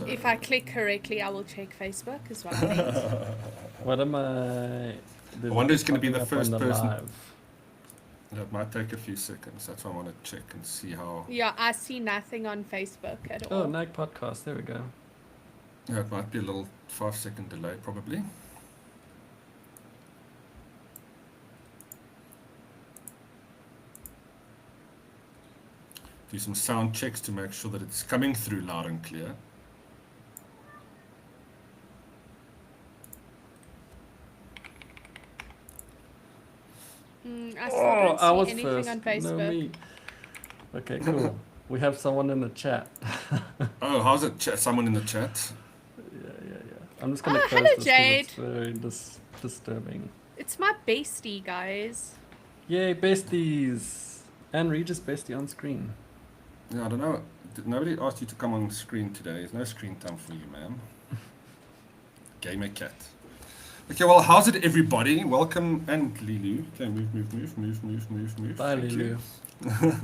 So If I click correctly, I will check Facebook as well. Thanks. What am I? I There's wonder who's nothing going to be popping the up on first the person. live. It might take a few seconds. That's why I want to check and see how. Yeah, I see nothing on Facebook at Oh, all. NAG Podcast. There we go. Yeah, it might be a little 5-second delay, probably. Do some sound checks to make sure that it's coming through loud and clear. I still I don't was see anything first. on No, Facebook. me. Okay, cool. We have someone in the chat. Oh, how's it? Someone in the chat? Yeah. I'm just gonna Oh, close hello, this because Jade. it's very disturbing. It's my bestie, guys. Yay, besties! And Regis bestie on screen. Yeah, I don't know. Nobody asked you to come on screen today. There's no screen time for you, ma'am. Gamer cat. Okay, well, how's it, everybody? Welcome, and Lilu. Okay, move. Bye, Thank Lulu. you.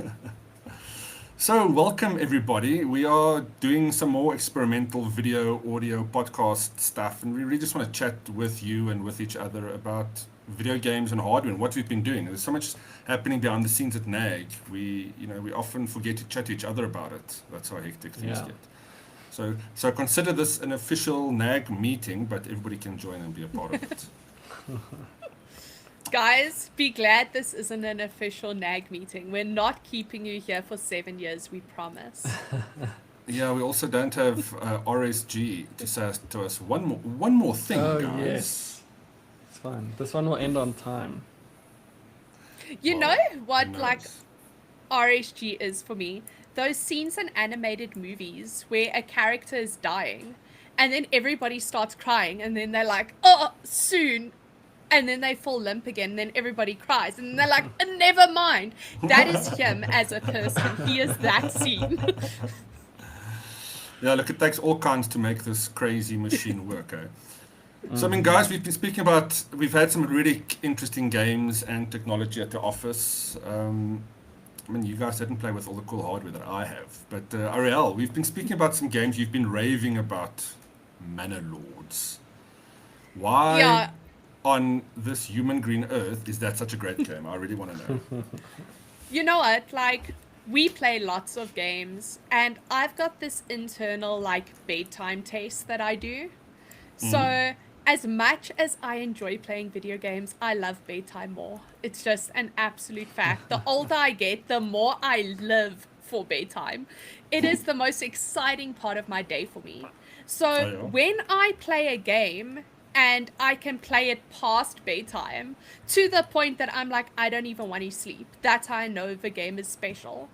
So, welcome, everybody. We are doing some more experimental video, audio, podcast stuff, and we really just want to chat with you and with each other about video games and hardware and what we've been doing. There's so much happening behind the scenes at NAG. We often forget to chat to each other about it. That's how hectic things get. So consider this an official NAG meeting, but everybody can join and be a part of it. Guys, be glad this isn't an official NAG meeting. We're not keeping you here for 7 years, we promise. Yeah, we also don't have RSG to say to us one more thing, Oh, guys. yes. It's fine. This one will end on time. You Well, know what, who like, knows? RSG is for me? Those scenes in animated movies where a character is dying and then everybody starts crying and then they're like, oh, soon. And then they fall limp again, and then everybody cries, and then they're like, never mind. That is him as a person. He is that scene. Yeah, look, it takes all kinds to make this crazy machine work, eh? So, I mean, guys, we've been speaking about, we've had some really interesting games and technology at the office. I mean, you guys didn't play with all the cool hardware that I have. But, Ariel, we've been speaking about some games you've been raving about. Manor Lords. Why? Yeah. On this human green earth is that such a great game? I really want to know. You know what? Like, we play lots of games, and I've got this internal, like, bedtime taste that I do. So, as much as I enjoy playing video games, I love bedtime more. It's just an absolute fact. The older I get, the more I live for bedtime. It is the most exciting part of my day for me. So, when I play a game and I can play it past bedtime to the point that I'm like, I don't even want to sleep. That's how I know the game is special.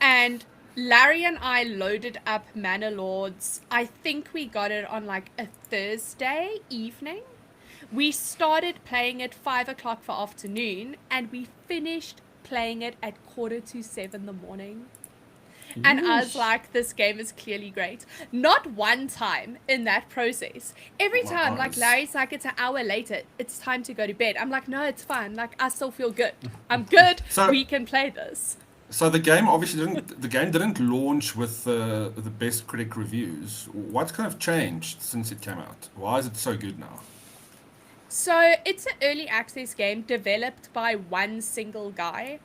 And Larry and I loaded up Manor Lords. I think we got it on like a Thursday evening. We started playing it 5 o'clock for afternoon, and we finished playing it at 6:45 in the morning. And I was like, this game is clearly great. Not one time in that process. Every time, like, Larry's like, it's an hour later. It's time to go to bed. I'm like, no, it's fine. Like, I still feel good. I'm good. We can play this. So the game obviously didn't launch with the best critic reviews. What's kind of changed since it came out? Why is it so good now? So it's an early access game developed by one single guy.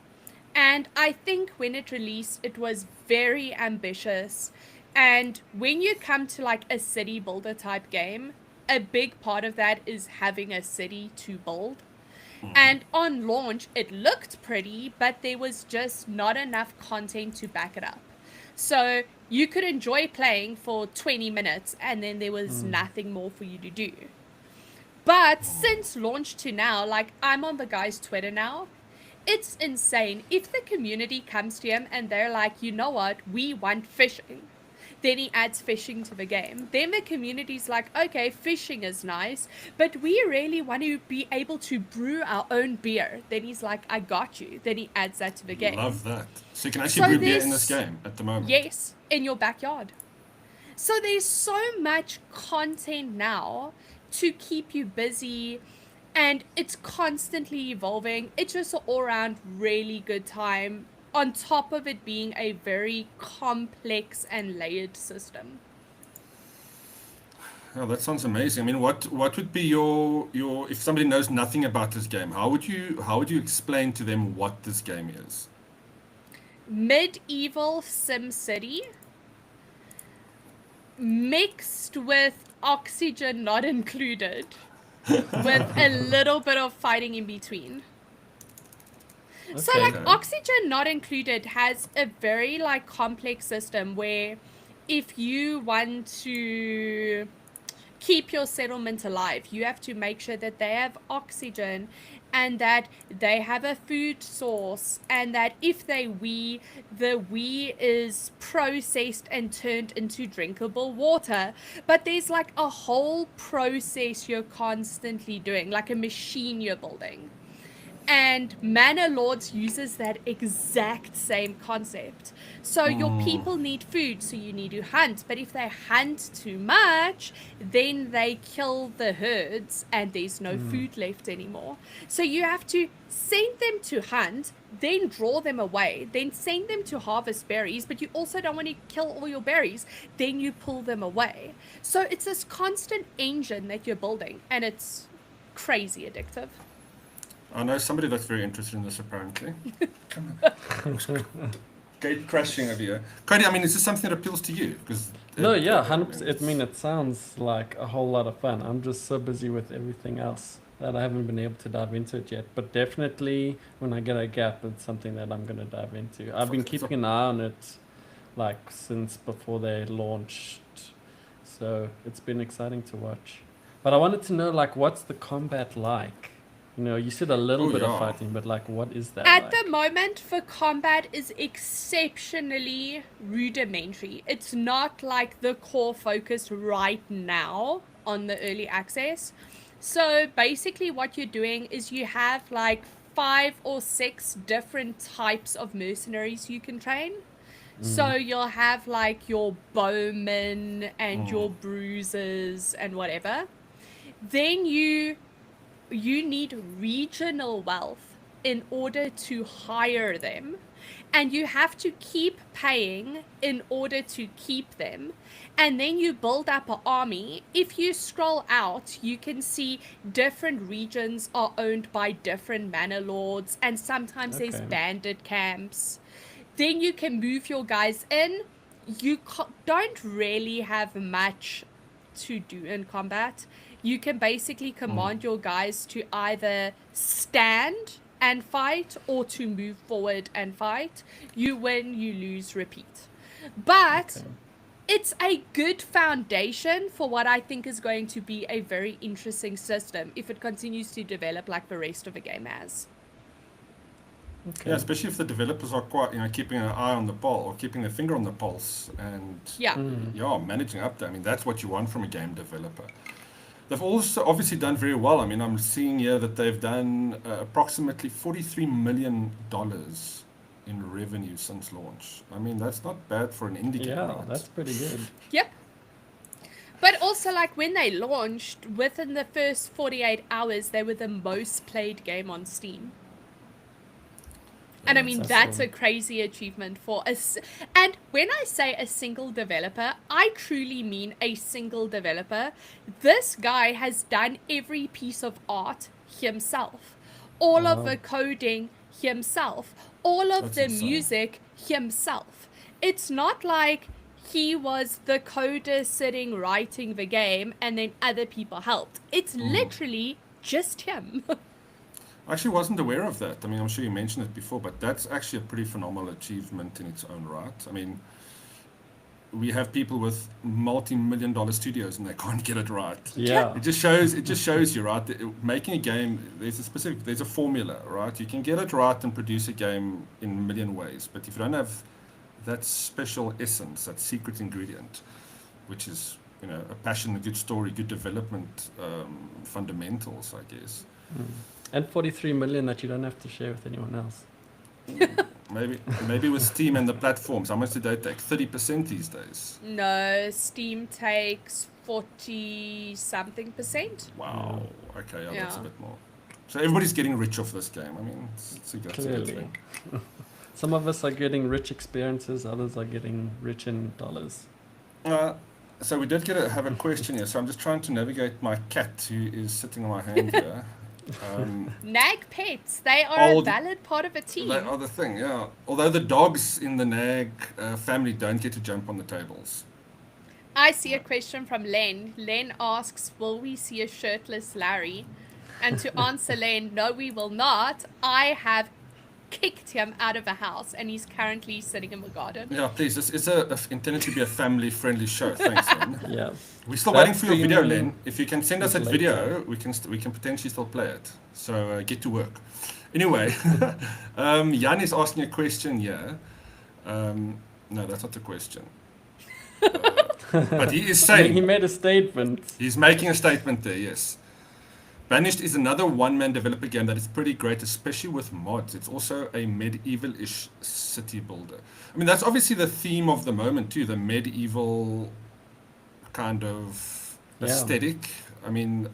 And I think when it released, it was very ambitious. And when you come to like a city builder type game, a big part of that is having a city to build. And on launch, it looked pretty, but there was just not enough content to back it up. So you could enjoy playing for 20 minutes and then there was nothing more for you to do. But since launch to now, like, I'm on the guy's Twitter now. It's insane. If the community comes to him and they're like, you know what, we want fishing, then he adds fishing to the game. Then the community's like, okay, fishing is nice, but we really want to be able to brew our own beer. Then he's like, I got you. Then he adds that to the game. Love that. So you can actually brew beer in this game at the moment. Yes, in your backyard. So there's so much content now to keep you busy, and it's constantly evolving. It's just an all-around really good time, on top of it being a very complex and layered system. Oh, that sounds amazing. I mean, what would be your if somebody knows nothing about this game, how would you explain to them what this game is? Medieval Sim City mixed with oxygen not included, with a little bit of fighting in between. So Okay. like oxygen not included has a very like complex system where if you want to keep your settlement alive, you have to make sure that they have oxygen and that they have a food source, and that if they wee, the wee is processed and turned into drinkable water. But there's like a whole process you're constantly doing, like a machine you're building. And Manor Lords uses that exact same concept. So your people need food, so you need to hunt. But if they hunt too much, then they kill the herds and there's no food left anymore. So you have to send them to hunt, then draw them away, then send them to harvest berries, but you also don't want to kill all your berries, then you pull them away. So it's this constant engine that you're building, and it's crazy addictive. I know somebody that's very interested in this, apparently. Come on. Gate crashing over here. Cody, I mean, is this something that appeals to you? Because No, yeah, 100%. I mean, it sounds like a whole lot of fun. I'm just so busy with everything else that I haven't been able to dive into it yet. But definitely, when I get a gap, it's something that I'm going to dive into. I've been keeping an eye on it, like, since before they launched. So it's been exciting to watch. But I wanted to know, like, what's the combat like? You know, you said a little bit of fighting, but like, what is that At like? the moment, for combat is exceptionally rudimentary. It's not like the core focus right now on the early access. So basically what you're doing is you have like 5 or 6 different types of mercenaries you can train. So you'll have like your bowmen and your bruisers and whatever. Then you need regional wealth in order to hire them, and you have to keep paying in order to keep them, and then you build up an army. If you scroll out, you can see different regions are owned by different manor lords, and sometimes there's bandit camps. Then you can move your guys in. You don't really have much to do in combat. You can basically command your guys to either stand and fight or to move forward and fight. You win, you lose, repeat. But it's a good foundation for what I think is going to be a very interesting system if it continues to develop like the rest of the game has. Okay. Yeah, especially if the developers are quite, keeping an eye on the pulse or keeping their finger on the pulse and managing up there. I mean, that's what you want from a game developer. They've also obviously done very well. I mean, I'm seeing here that they've done approximately $43 million in revenue since launch. I mean, that's not bad for an indie game. Yeah, that's pretty good. Yep. But also, like, when they launched, within the first 48 hours, they were the most played game on Steam. And I mean, that's a crazy achievement for us. And when I say a single developer, I truly mean a single developer. This guy has done every piece of art himself, all of the coding himself, all of the music himself. It's not like he was the coder sitting writing the game and then other people helped. It's literally just him. I actually wasn't aware of that. I mean, I'm sure you mentioned it before, but that's actually a pretty phenomenal achievement in its own right. I mean, we have people with multi-million-dollar studios and they can't get it right. Yeah. It just shows you, right? That making a game, there's a formula, right? You can get it right and produce a game in a million ways, but if you don't have that special essence, that secret ingredient, which is, a passion, a good story, good development fundamentals, I guess. And 43 million that you don't have to share with anyone else. Maybe with Steam and the platforms, how much do they take? 30% these days? No, Steam takes 40-something%. Wow. Okay, that's a bit more. So everybody's getting rich off this game. I mean, it's a good thing. Some of us are getting rich experiences, others are getting rich in dollars. So we did have a question here. So I'm just trying to navigate my cat who is sitting on my hand here. NAG pets, they are a Old- valid part of a They team. are the thing, yeah. Although the dogs in the NAG family don't get to jump on the tables. I see a question from Len. Len asks, will we see a shirtless Larry? And to answer Len, no, we will not. I have kicked him out of a house and he's currently sitting in the garden. Yeah, please. This is intended to be a family-friendly show. Thanks, Len. Yeah. We're still That waiting for your video, stream Len. If you can send us is that later. video, we can potentially still play it. So get to work. Anyway, Jan is asking a question here. No, that's not the question. But he is I mean, he saying, made a statement. he's making a statement there, yes. Banished is another one-man developer game that is pretty great, especially with mods. It's also a medieval-ish city builder. I mean, that's obviously the theme of the moment too, the medieval kind of Yeah. aesthetic. I mean,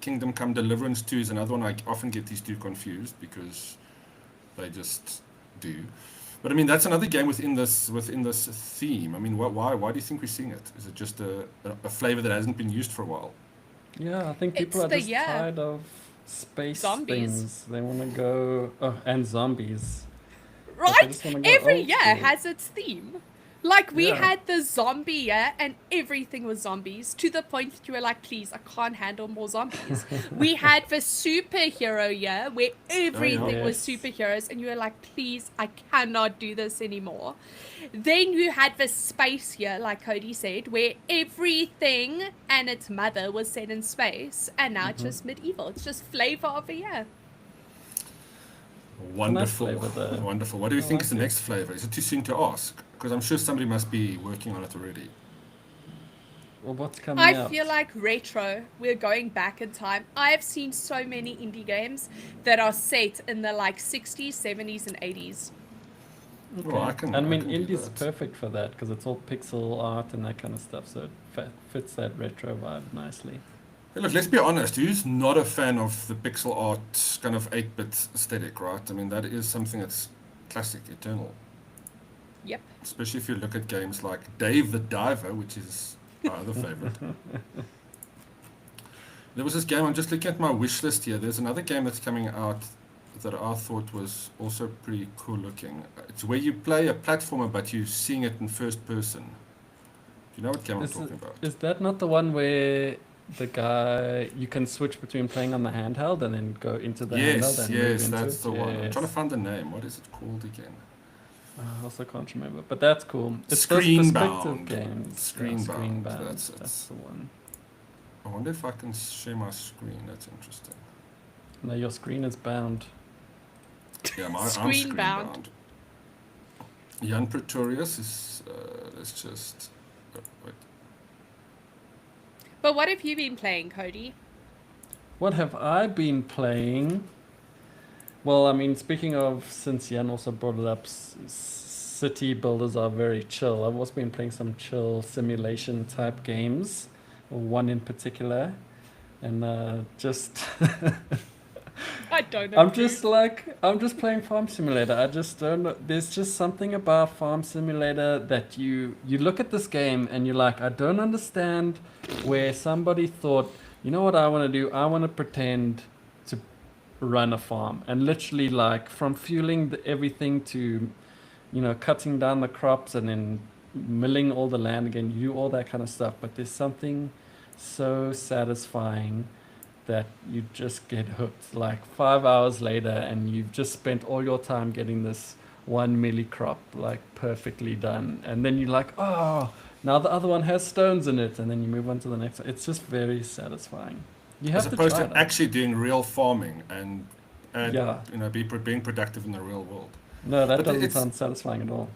Kingdom Come Deliverance 2 is another one. I often get these two confused because they just do. But I mean, that's another game within this theme. I mean, why do you think we're seeing it? Is it just a flavor that hasn't been used for a while? Yeah, I think people It's are the- just yeah. tired of space Zombies. things. They want to go... Oh, and zombies. But they Right? just wanna go Every old year school. has its theme. Like we Yeah. had the zombie year and everything was zombies to the point that you were like, please, I can't handle more zombies. We had the superhero year where everything was Yes. superheroes and you were like, please, I cannot do this anymore. Then you had the space year, like Cody said, where everything and its mother was set in space and now it's just medieval. It's just flavor of the year. Wonderful, flavor there. wonderful. What do you I think like is the it. next flavor? Is it too soon to ask? Because I'm sure somebody must be working on it already. Well, what's coming I out? feel like retro, we're going back in time. I've seen so many indie games that are set in the like 60s, 70s, and 80s. Well, I can. I mean, can do Indie's that. perfect for that because it's all pixel art and that kind of stuff, so it fits that retro vibe nicely. Hey, look, let's be honest. Who's not a fan of the pixel art kind of 8-bit aesthetic, right? I mean, that is something that's classic, eternal. Yep. Especially if you look at games like Dave the Diver, which is my other favorite. There was this game, I'm just looking at my wish list here. There's another game that's coming out that I thought was also pretty cool looking. It's where you play a platformer, but you're seeing it in first person. Do you know what game I'm Is, talking about? is that not the one where the guy you can switch between playing on the handheld and then go into the handheld Yes, and yes, move into that's it? the one. I'm Yes. trying to find the name. What is it called again? I also can't remember, but that's cool. It's those perspective Screenbound. games. Screenbound, Screenbound. that's That's it. the one. I wonder if I can share my screen. That's interesting. No, your screen is bound. Yeah, I'm Screen screen bound. bound. Jan Pretorius is. Let's just. Wait. But what have you been playing, Cody? What have I been playing? Well, I mean, speaking of, since Jan also brought it up, city builders are very chill. I've also been playing some chill simulation type games, one in particular, and just I don't know. I'm just playing Farm Simulator. I just don't know. There's just something about Farm Simulator that you look at this game and you're like, I don't understand where somebody thought, you know what I want to do? I want to pretend to run a farm and literally like from fueling everything to, cutting down the crops and then milling all the land again, you do all that kind of stuff. But there's something so satisfying that you just get hooked like 5 hours later and you've just spent all your time getting this 1 milli crop like perfectly done, and then you're like, oh, now the other one has stones in it, and then you move on to the next one. It's just very satisfying. You have As to opposed try to it. actually doing real farming and Yeah. being productive in the real world. No, that But doesn't it's- sound satisfying at all.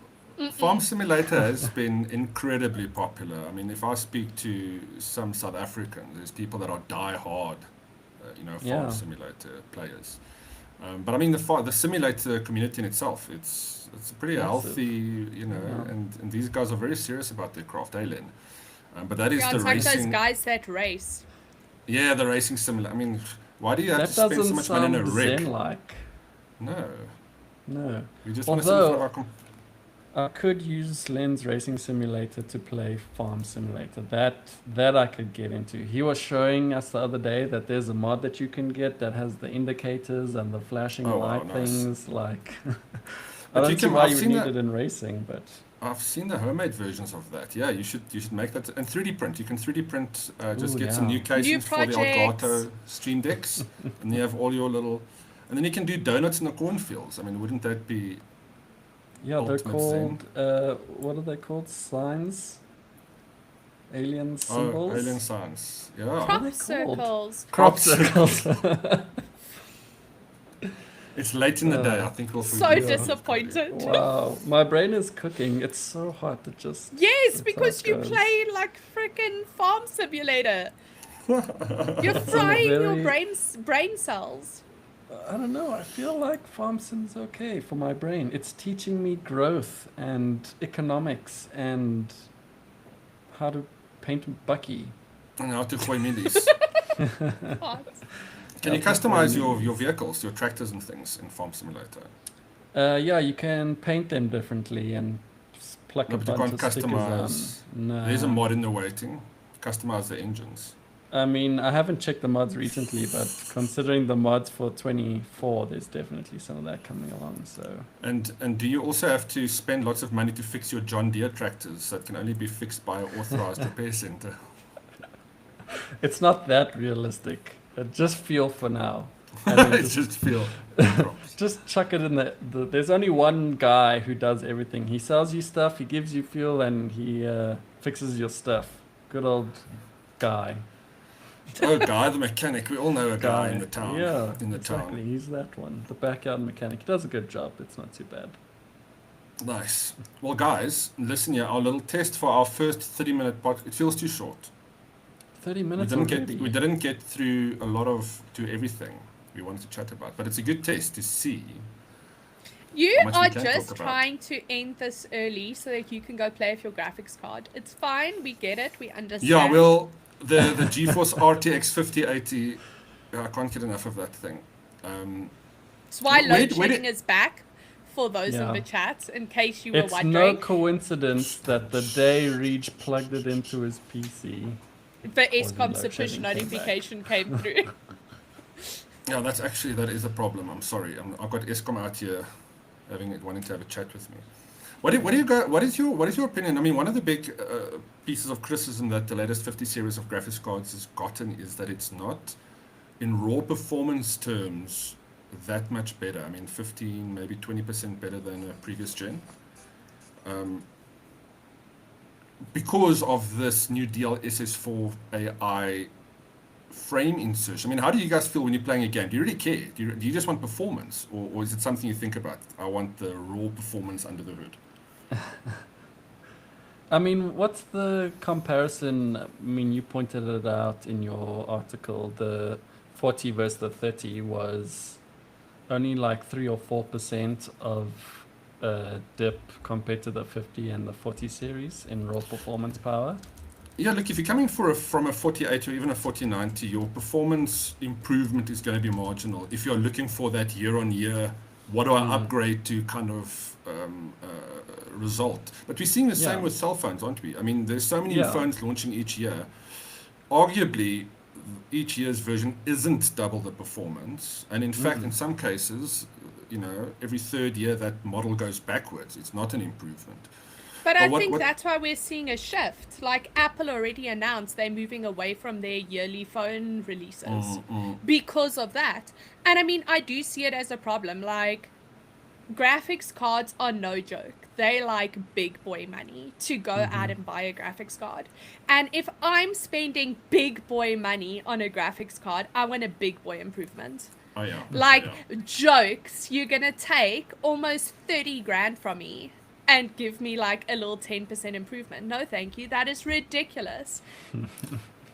Farm Simulator has been incredibly popular. I mean, if I speak to some South Africans, there's people that are die-hard, Farm Yeah. Simulator players. But I mean, the simulator community in itself, it's pretty Massive. healthy, Yeah. and these guys are very serious about their craft, Len. But that is Yeah, the it's like those racing. guys that race. Yeah, the racing simulator. I mean, why do you have That to spend so doesn't much money in a sound rig? zen-like. No, No. we just want to sit in front of Although- our I could use Len's Racing Simulator to play Farm Simulator. That I could get into. He was showing us the other day that there's a mod that you can get that has the indicators and the flashing Oh, wow, light nice. things. Like, I But you don't see can. why I've you would seen need that. it in racing, but I've seen the homemade versions of that. Yeah, you should make that and 3D print. You can 3D print. Just ooh, get some new yeah. casings for the projects. Elgato Stream Decks, and you have all your little. And then you can do donuts in the cornfields. I mean, wouldn't that be? Yeah, they're Ultimate Zen. called, what are they called? Signs? Alien symbols? Oh, alien science. Yeah. What are Crop they called? circles. Crop Crop circles. It's late in the day. I think we'll So forgive you. disappointed. Wow, my brain is cooking. It's so hot. It just. Yes, That's because how it you goes. play like freaking Farm Simulator. You're It's on a frying your very- brain cells. I don't know. I feel like farm sim's okay for my brain. It's teaching me growth and economics and how to paint Bucky. And how to gooi millies. Hot. Can you How to customize gooi your millies. vehicles, your tractors and things in Farm Simulator? Yeah, you can paint them differently and pluck No, a but you bunch can't of stickers on. customize. No. There's a mod in the waiting. Customize the engines. I mean, I haven't checked the mods recently, but considering the mods for 24, there's definitely some of that coming along. So And do you also have to spend lots of money to fix your John Deere tractors that can only be fixed by an authorized repair center? it's not that realistic. Just feel for now. And then It's just, just feel drops. just chuck it in the. There's only one guy who does everything. He sells you stuff, he gives you fuel, and he fixes your stuff. Good old guy. Oh, Guy the mechanic. We all know a guy in the town. Yeah, in the exactly. town. He's that one. The backyard mechanic. He does a good job. It's not too bad. Nice. Well, guys, listen here. Our little test for our first 30-minute podcast. It feels too short. 30 We minutes didn't already. we didn't get through to everything we wanted to chat about, but it's a good test to see. You How much we are can just talk about. trying to end this early so that you can go play with your graphics card. It's fine. We get it. We understand. Yeah, well, the GeForce RTX 5080. I can't get enough of that thing. That's why Where- load where shedding did- is back for those in Yeah. the chat, in case you were It's no wondering. coincidence that the day Reach plugged it into his PC. The ESCOM load submission shedding came back. notification came through. Yeah, that is a problem. I'm sorry. I've got ESCOM out here, wanting to have a chat with me. What is your opinion? I mean, one of the big pieces of criticism that the latest 50 series of graphics cards has gotten is that it's not, in raw performance terms, that much better. I mean, 15, maybe 20% better than a previous gen. Because of this new DLSS4 AI frame insertion. I mean, how do you guys feel when you're playing a game? Do you really care? Do you just want performance? Or is it something you think about? I want the raw performance under the hood. I mean, what's the comparison? I mean, you pointed it out in your article. The 40 versus the 30 was only like 3 or 4% of dip compared to the 50 and the 40 series in raw performance power. Yeah, look, if you're coming from a 48 or even a 4090, your performance improvement is going to be marginal. If you're looking for that year-on-year, what do I upgrade to kind of result? But we're seeing the same Yeah. with cell phones, aren't we? I mean, there's so many Yeah. phones launching each year. Arguably, each year's version isn't double the performance. And in fact, in some cases, every third year that model goes backwards. It's not an improvement. But I But think what- that's why we're seeing a shift. Like Apple already announced they're moving away from their yearly phone releases because of that. And I mean, I do see it as a problem. Like graphics cards are no joke. They like big boy money to go out and buy a graphics card. And if I'm spending big boy money on a graphics card, I want a big boy improvement. Oh, yeah. Like Yeah. jokes, you're gonna take almost 30 grand from me and give me like a little 10% improvement. No, thank you. That is ridiculous. Yeah.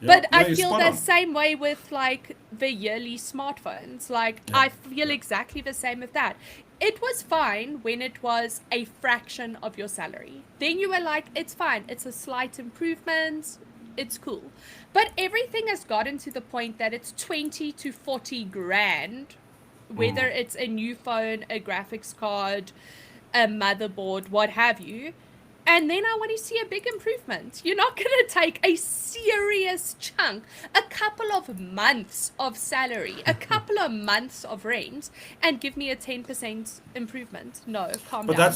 But No, I you're feel spot the on. same way with like the yearly smartphones. Like Yeah. I feel exactly the same with that. It was fine when it was a fraction of your salary. Then you were like, it's fine. It's a slight improvement. It's cool. But everything has gotten to the point that it's 20 to 40 grand, whether it's a new phone, a graphics card, a motherboard, what have you. And then I want to see a big improvement. You're not going to take a serious chunk, a couple of months of salary, a couple of months of rent, and give me a 10% improvement. No, calm But down.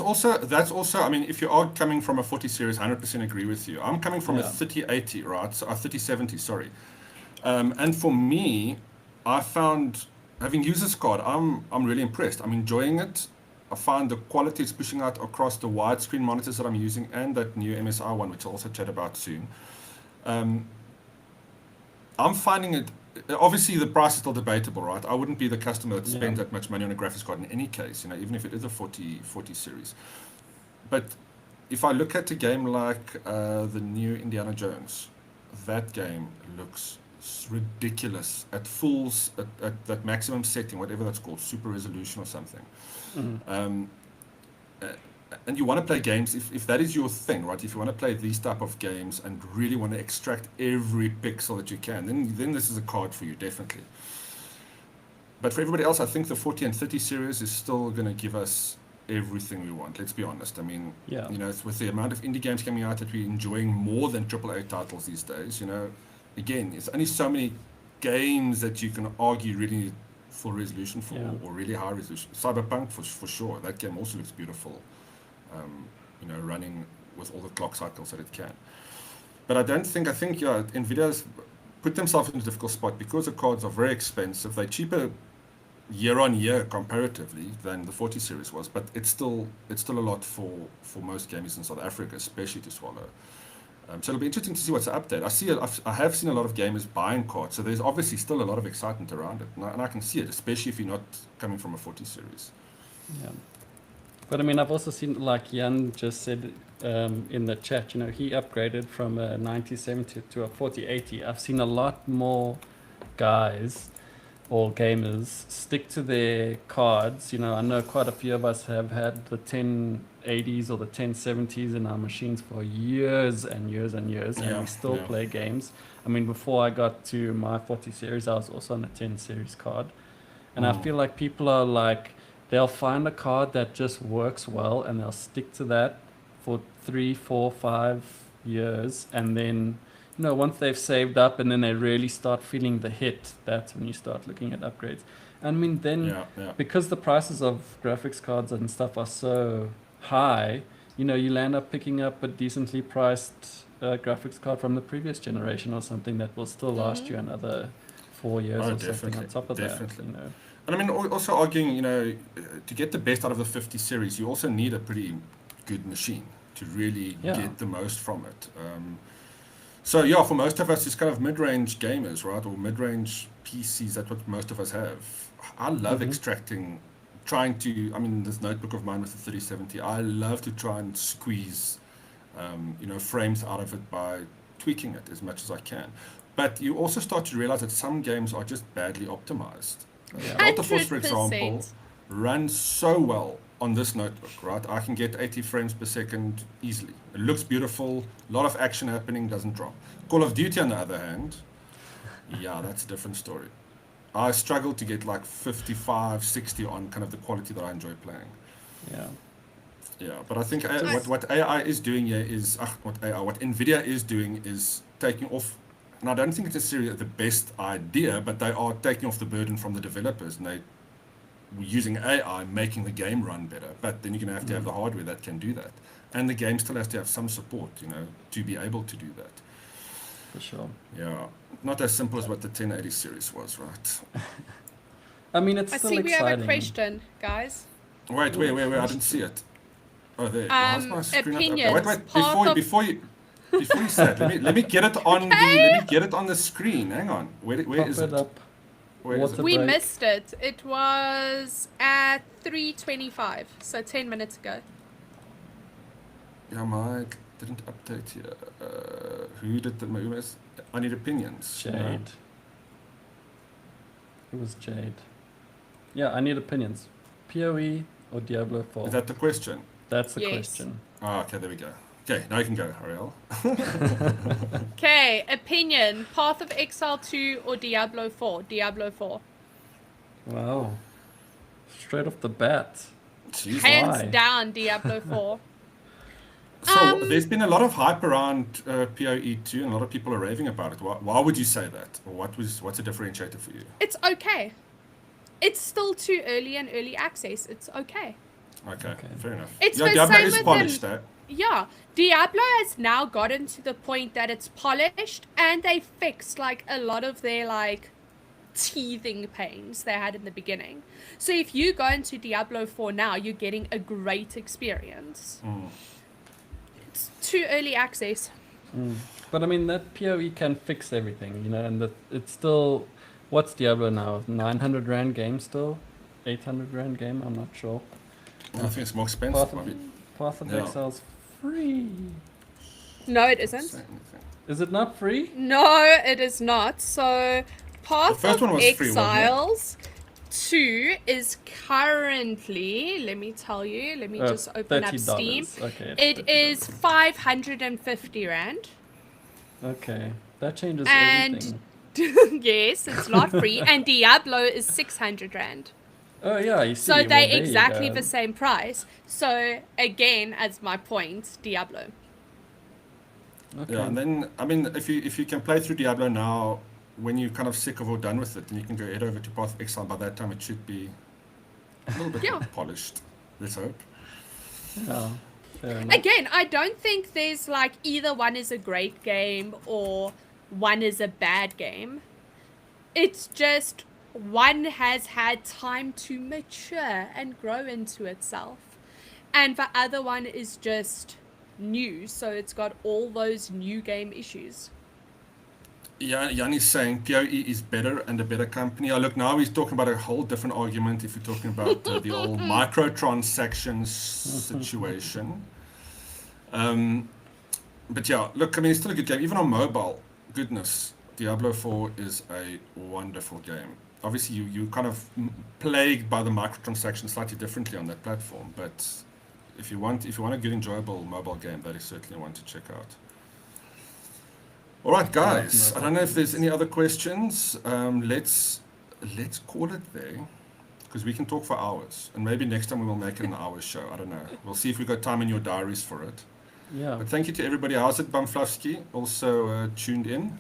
that's also, I mean, if you are coming from a 40 series, 100% agree with you. I'm coming from a 3080, right? So a 3070, sorry. And for me, I found, having used this card, I'm really impressed. I'm enjoying it. I find the quality is pushing out across the widescreen monitors that I'm using and that new MSI one, which I'll also chat about soon. I'm finding it, obviously the price is still debatable, right? I wouldn't be the customer that spends that much money on a graphics card in any case, even if it is a 40 series. But if I look at a game like the new Indiana Jones, that game looks ridiculous at at that maximum setting, whatever that's called, super resolution or something. And you want to play games, if that is your thing, right? If you want to play these type of games and really want to extract every pixel that you can, then this is a card for you, definitely. But for everybody else, I think the 40 and 30 series is still going to give us everything we want. Let's be honest. I mean, it's with the amount of indie games coming out that we're enjoying more than AAA titles these days. Again, it's only so many games that you can argue really need full resolution for, or really high resolution. Cyberpunk for sure. That game also looks beautiful. Running with all the clock cycles that it can. But I think Nvidia's put themselves in a difficult spot because the cards are very expensive. They're cheaper year on year comparatively than the 40 series was, but it's still a lot for most gamers in South Africa, especially to swallow. So it'll be interesting to see what's the update. I have seen a lot of gamers buying cards, so there's obviously still a lot of excitement around it, and I can see it, especially if you're not coming from a 40 series. Yeah. But I mean, I've also seen, like Jan just said in the chat, he upgraded from a 9070 to a 4080. I've seen a lot more guys or gamers stick to their cards. I know quite a few of us have had the 1080s or the 1070s in our machines for years and years and years, and we still play games. I mean, before I got to my 40 series, I was also on a 10 series card. And I feel like people are like, they'll find a card that just works well and they'll stick to that for 3, 4, 5 years. And then, once they've saved up and then they really start feeling the hit, that's when you start looking at upgrades. I mean, then because the prices of graphics cards and stuff are so high, you'll end up picking up a decently priced graphics card from the previous generation or something that will still last you another 4 years or something on top of that. And I mean, also arguing, to get the best out of the 50 series, you also need a pretty good machine to really get the most from it. So for most of us, it's kind of mid-range gamers, right? Or mid-range PCs, that's what most of us have. I love extracting, this notebook of mine with the 3070, I love to try and squeeze, frames out of it by tweaking it as much as I can. But you also start to realize that some games are just badly optimized. Delta Force, for example, runs so well on this notebook, right? I can get 80 frames per second easily. It looks beautiful, a lot of action happening, doesn't drop. Call of Duty, on the other hand, that's a different story. I struggle to get like 55, 60 on kind of the quality that I enjoy playing. But I think what AI is doing here is, what NVIDIA is doing is taking off. And I don't think it's necessarily the best idea, but they are taking off the burden from the developers, and they're using AI, making the game run better. But then you're going to have to have the hardware that can do that. And the game still has to have some support, to be able to do that. For sure. Yeah. Not as simple as what the 1080 series was, right? I mean, it's still exciting. I see we have a question, guys. Wait, I didn't see it. Oh, there. How's my screen opinions. Wait, before you say it, let me get it on the screen. Hang on. Where is it? Where is it? We missed it. It was at 3:25, so 10 minutes ago. Yeah, Mike didn't update here. Who did the movies? I need opinions. Jade. It was Jade. Yeah, I need opinions. PoE or Diablo 4? Is that the question? That's the question. Oh, okay, there we go. Okay, now you can go, Ariel. Okay, opinion. Path of Exile 2 or Diablo 4? Diablo 4. Wow. Straight off the bat. Jeez. Hands Why? down, Diablo 4. So there's been a lot of hype around PoE 2, and a lot of people are raving about it. Why would you say that? Or what's a differentiator for you? It's okay. It's still too early and early access. It's okay. Okay, fair enough. It's yeah, the Diablo same is with polished, them. though. Yeah, Diablo has now gotten to the point that it's polished, and they fixed like a lot of their like teething pains they had in the beginning. So if you go into Diablo 4 now, you're getting a great experience. It's too early access. But I mean, that PoE can fix everything, you know, and that it's still. What's Diablo now? 900 Rand game still? 800 Rand game? I'm not sure. I think it's more expensive. Path of Yeah. Exile's free. No, it isn't. Is it not free? No, it is not. So Path first of one was free, wasn't it? Exiles 2 is currently, let me tell you, let me just open up $30. Steam. Okay, It is 550 Rand. Okay, that changes And everything. yes, it's not free. And Diablo is 600 Rand. Oh yeah, you see. So well, they're there you exactly go. the same price. So again, as my point, Diablo. Okay. Yeah, and then I mean, if you can play through Diablo now, when you're kind of sick of or done with it, then you can go head over to Path of Exile. By that time, it should be a little bit more polished. Let's hope. Yeah, fair enough. Again, I don't think there's like either one is a great game or one is a bad game. It's just one has had time to mature and grow into itself. And the other one is just new, so it's got all those new game issues. Yeah, Yanni's saying PoE is better and a better company. Look, now he's talking about a whole different argument if you're talking about the old microtransactions situation. But yeah, look, I mean, it's still a good game. Even on mobile, goodness, Diablo 4 is a wonderful game. Obviously, you kind of plagued by the microtransactions slightly differently on that platform, but if you want a good, enjoyable mobile game, that is certainly one to check out. All right, guys. I don't know if there's any other questions. Let's call it there, because we can talk for hours, and maybe next time we will make it an hour show. I don't know. We'll see if we got time in your diaries for it. Yeah. But thank you to everybody else at Bumflovsky, also tuned in.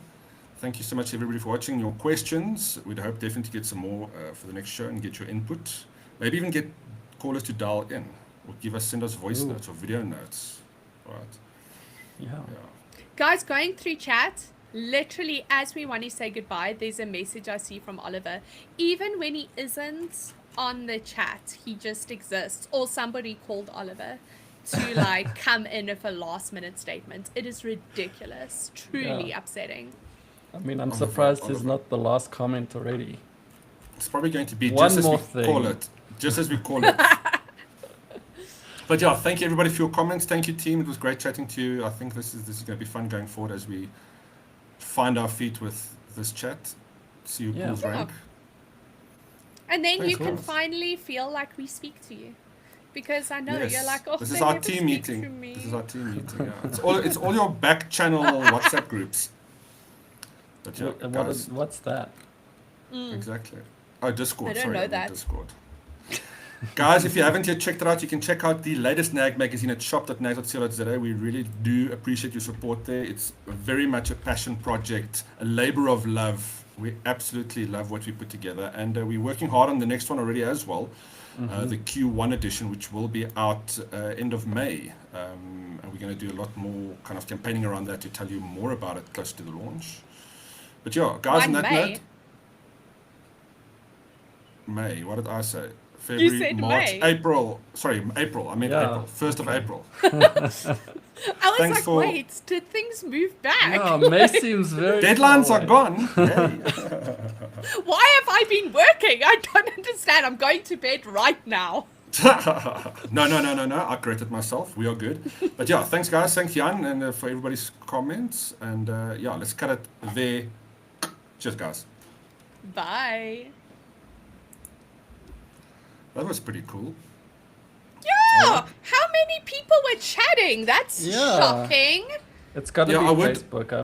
Thank you so much, everybody, for watching. Your questions. We'd hope definitely to get some more for the next show and get your input. Maybe even get callers to dial in or send us voice notes or video notes. All right. Yeah. Guys, going through chat, literally as we want to say goodbye, there's a message I see from Oliver. Even when he isn't on the chat, he just exists. Or somebody called Oliver to like come in with a last minute statement. It is ridiculous. Truly upsetting. I mean, I'm surprised he's not the last comment already. It's probably going to be One just as more we thing. call it. Just as we call it. But yeah, thank you everybody for your comments. Thank you, team. It was great chatting to you. I think this is going to be fun going forward as we find our feet with this chat. See who pulls rank. And then Thanks, you can guys. finally feel like we speak to you. Because I know you're like, oh, this they is our never team speak meeting. to me. This is our team meeting. Yeah. It's all your back channel WhatsApp groups. But yeah, guys, What's that? exactly. Oh, Discord. I don't Sorry, know mean that. Discord. Guys, if you haven't yet checked it out, you can check out the latest NAG magazine at shop.nag.co.za. We really do appreciate your support there. It's very much a passion project, a labor of love. We absolutely love what we put together, and we're working hard on the next one already as well. The Q1 edition, which will be out end of May, and we're going to do a lot more kind of campaigning around that to tell you more about it close to the launch. But yeah, guys, on that note, May. What did I say? February, You said March, May. April. Sorry, April. I meant April. 1st of April. I was Thanks like, for- wait, did things move back? Yeah, May seems very Deadlines far are away. gone. Yay. Why have I been working? I don't understand. I'm going to bed right now. No. I corrected myself. We are good. But yeah, thanks, guys. Thanks, Jan, and for everybody's comments. And yeah, let's cut it there. Cheers, guys. Bye. That was pretty cool. Yeah! How many people were chatting? That's Yeah. shocking. It's got to Yeah, be I would- Facebook.